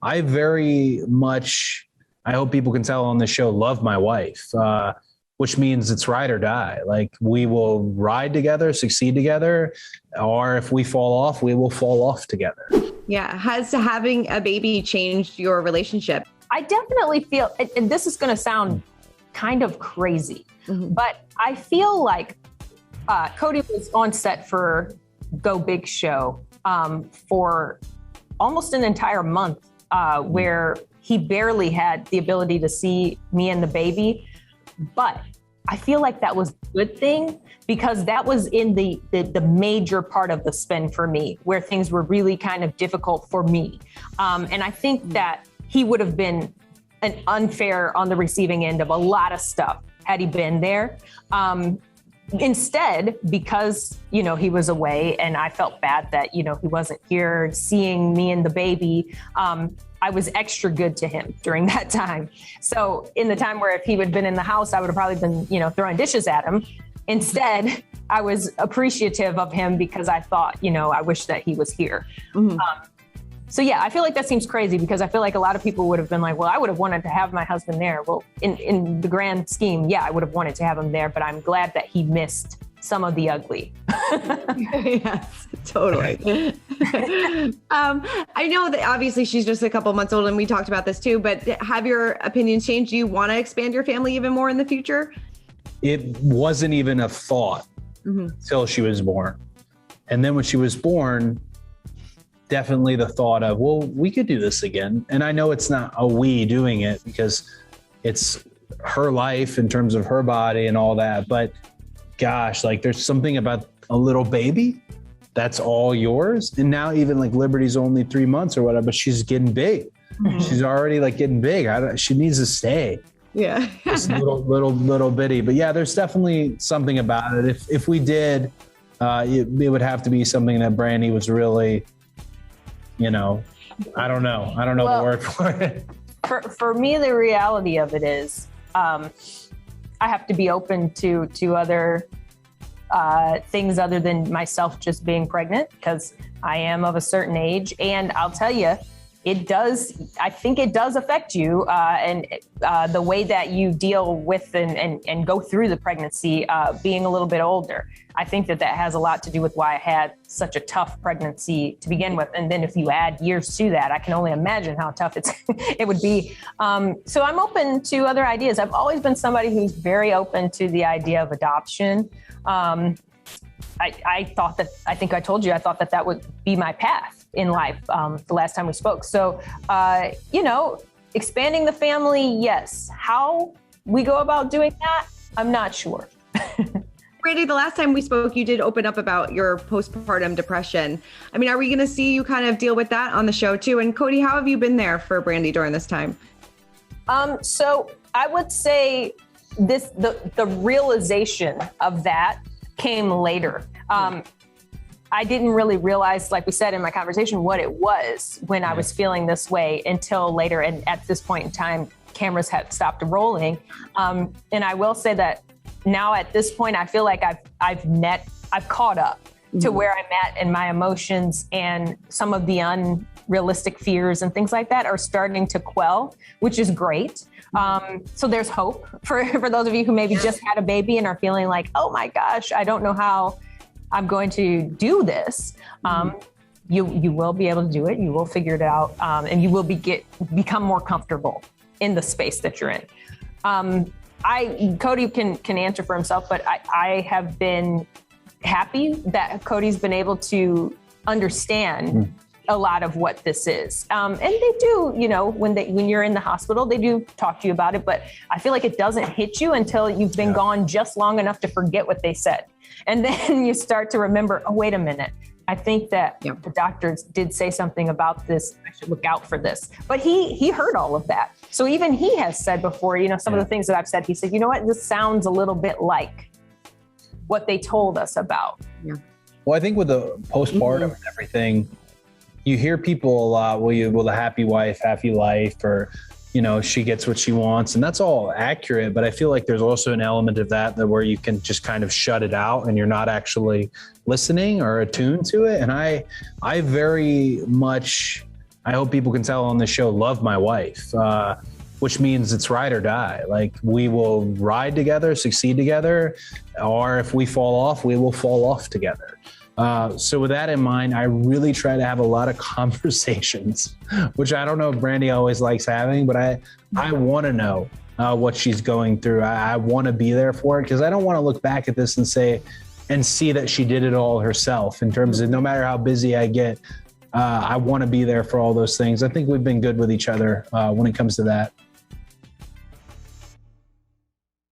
I very much, I hope people can tell on the show, love my wife, which means it's ride or die. Like we will ride together, succeed together, or if we fall off, we will fall off together. Yeah. Has having a baby changed your relationship? I definitely feel, and this is going to sound kind of crazy, but I feel like Kody was on set for Go Big show for almost an entire month where he barely had the ability to see me and the baby. But I feel like that was a good thing because that was in the major part of the spin for me, where things were really kind of difficult for me. And I think that he would have been an unfair on the receiving end of a lot of stuff had he been there. Instead, because, you know, he was away and I felt bad that, you know, he wasn't here seeing me and the baby, I was extra good to him during that time. So in the time where if he would have been in the house, I would have probably been, you know, throwing dishes at him. Instead, I was appreciative of him because I thought, you know, I wish that he was here. So yeah, I feel like that seems crazy because I feel like a lot of people would have been like, well, I would have wanted to have my husband there. Well, in the grand scheme, yeah, I would have wanted to have him there, but I'm glad that he missed some of the ugly. Yes, totally. I know that obviously she's just a couple months old and we talked about this too, but have your opinions changed? Do you want to expand your family even more in the future? It wasn't even a thought till she was born. And then when she was born, definitely the thought of, well, we could do this again. And I know it's not a we doing it because it's her life in terms of her body and all that. But gosh, like there's something about a little baby that's all yours. And now even like Liberty's only 3 months or whatever, but she's getting big. She's already like getting big. She needs to stay. Yeah. Just little bitty. But yeah, there's definitely something about it. If we did, it would have to be something that Brandi was really, you know, I don't know the word for it. For me, the reality of it is, I have to be open to other things other than myself just being pregnant because I am of a certain age. And I'll tell you, I think it does affect you and the way that you deal with and go through the pregnancy being a little bit older. I think that has a lot to do with why I had such a tough pregnancy to begin with. And then if you add years to that, I can only imagine how tough it would be. So I'm open to other ideas. I've always been somebody who's very open to the idea of adoption. I think I told you, I thought that would be my path in life the last time we spoke. So, you know, expanding the family, yes. How we go about doing that, I'm not sure. Brandi, the last time we spoke, you did open up about your postpartum depression. I mean, are we going to see you kind of deal with that on the show too? And Kody, how have you been there for Brandi during this time? So I would say the realization of that came later. I didn't really realize, like we said in my conversation, what it was when I was feeling this way until later. And at this point in time, cameras had stopped rolling. And I will say that now at this point, I feel like I've caught up to where I'm at, and my emotions and some of the unrealistic fears and things like that are starting to quell, which is great. So there's hope for those of you who maybe just had a baby and are feeling like, oh my gosh, I don't know how I'm going to do this. You will be able to do it. You will figure it out. And you will become more comfortable in the space that you're in. Kody can answer for himself, but I have been happy that Kody's been able to understand a lot of what this is. And they do, you know, when you're in the hospital, they do talk to you about it, but I feel like it doesn't hit you until you've been gone just long enough to forget what they said. And then you start to remember, oh, wait a minute. I think that the doctors did say something about this. I should look out for this. But he heard all of that. So even he has said before, you know, some of the things that I've said, he said, you know what, this sounds a little bit like what they told us about. Yeah. Well, I think with the postpartum and everything, you hear people a lot, well, the happy wife, happy life, or, you know, she gets what she wants. And that's all accurate. But I feel like there's also an element of that where you can just kind of shut it out and you're not actually listening or attuned to it. And I I hope people can tell on this show, love my wife, which means it's ride or die. Like, we will ride together, succeed together, or if we fall off, we will fall off together. So with that in mind, I really try to have a lot of conversations, which I don't know if Brandi always likes having, but I want to know what she's going through. I want to be there for it, because I don't want to look back at this and see that she did it all herself, in terms of no matter how busy I get, I want to be there for all those things. I think we've been good with each other when it comes to that.